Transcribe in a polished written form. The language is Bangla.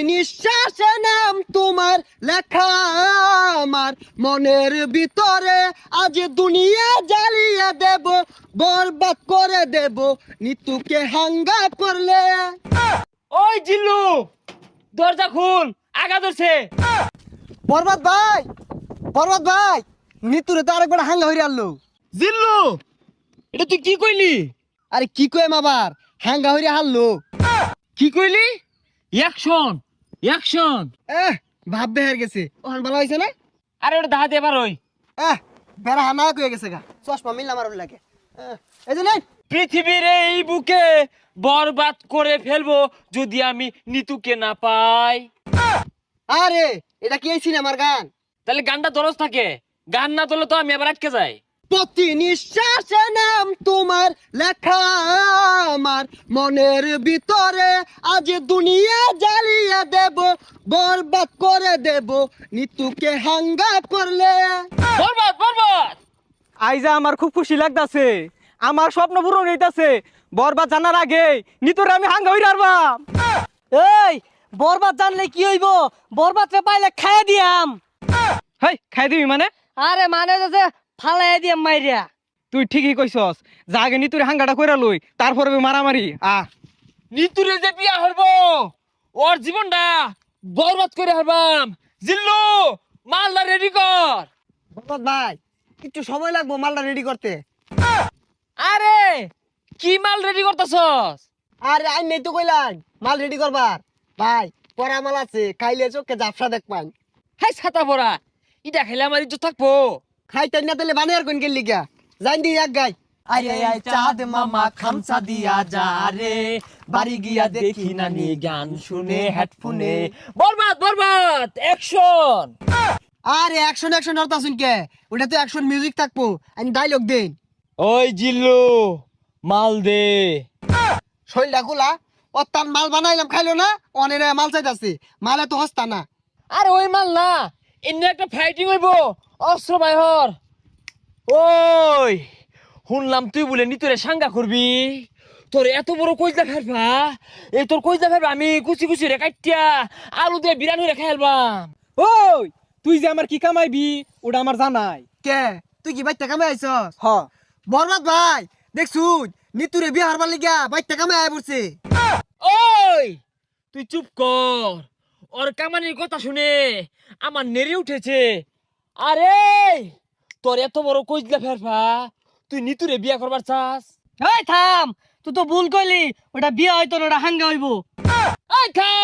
নিঃশ্বাসে নাম তোমার লেখা আমার মনের ভিতরে, আজ দুনিয়া জ্বালিয়ে দেব, বরবাদ করে দেব নিতুকে হাঙ্গা করলে। ওই জিল্লু, দরজা খুল, আগা ধরছে। বরবাদ ভাই, বরবাদ ভাই, নিতুরে তো আরেকবার হাঙ্গা হইরে আনলো। জিল্লু, এটা তুই কি কইলি? আরে কি কইম আবার, হাঙ্গা হইরে হারলো। কি কইলি? Action, action. ভাব বেহার গেছে, ওখান ভালো হয়েছে না? আরে ওটা দাহাতে এবার ওই বেড়া হানা কয়ে গেছে গা, চশমা মিললাম আর লাগে। এই যে নেই, পৃথিবীর এই বুকে বরবাদ করে ফেলবো যদি আমি নিতুকে না পাই। আরে এটা কি এই সিনেমার গান? তাহলে গানটা দরজ থাকে, গান না তোলে তো আমি আবার আটকে যাই। প্রতি নিঃশ্বাসে নাম তোমার লেখা আমার মনের ভিতরে, আজ দুনিয়া জ্বালিয়ে দেব, বরবাদ করে দেব নিতুকে হাঙ্গা করলে। বরবাদ, বরবাদ। আইজা আমার খুব খুশি লাগতাছে, আমার স্বপ্ন পূরণ হইতাছে। বরবাদ জানার আগে নিতরে আমি হাঙ্গা হইরা আরবাম। এই বরবাদ জানলে কি হইব? বরবাদরে পাইলে খাইয়া দিয়াম। হেই, খাই দিবি মানে? আরে মানে যে ফালাই দিয়াম মাইরিয়া। তুই ঠিকই কইছস, যা আগে নিতুরে হাঙ্গাটা কইরা লই, তারপরে মারামারি। নিতুরে যে বিয়া হইব, ওর জীবনটা বরবাদ করে হারবাম। জিল্লু, মালদা রেডি কর। বরবাদ ভাই, একটু সময় লাগবো মালটা রেডি করতে। আরে কি মাল রেডি করতেছস? আরে আই নেই তো কইলাম মাল রেডি করবার। ভাই পরা মাল আছে, খাইলে চোখে জাফসা দেখবান। হাই ছাতা পড়া, ইটা খেলে আমার ইজ্জত থাকবো। খাইতেন না তাহলে বানিয়ার কোন গেল লিগা, জান দি এক গাই। আরে আয় চাঁদ মামা খামসা দিয়া যা রে, বাড়ি গিয়া দেখি নানি গান শুনে হেডফোনে। বরবাদ, বরবাদ, অ্যাকশন। আরে অ্যাকশন অ্যাকশন হরতাছুন কে? ওটা তো অ্যাকশন মিউজিক থাকবো, আমি ডায়লগ দেন। ওই জিল্লু, মাল দে। শৈলটা গুলা ও তার মাল বানাইলাম খাইলো না, অনেরে মাল চাইতাছে, মালে তো হস্তা না। আরে ওই মাল না, এমনি একটা ফাইটিং হইব, অস্ত্র বাইহর। ওই শুনলাম তুই বলে নিতরে সাঙ্গা করবি, তোর এত বড় কইজা ফেলবা, এই তোর কইজা ফেলবা আমি কুচি কুচি রে কাটিয়া আলু দিয়ে বিরানি রে খাইলবাম। ওই তুই যে আমার কি কামাইবি ওটা আমার জানাই। কে তুই কি বাইতে কামে আইছস? হ, বরবাদ ভাই দেখছুন নিতুরে বিয়ে হারবার লিগা বাইতে কামে আয় পড়ছে। ওই তুই চুপ কর, ওর কামানির কথা শুনে আমার নেড়ে উঠেছে। আরে তোর এত বড় কইজা ফেলবা, তুই নিতুরে বিয়া করবার চাস? এই থাম, তুই তো ভুল কইলি, ওটা বিয়া হইতো না, ওটা হাঙ্গা হইব। এই থাম।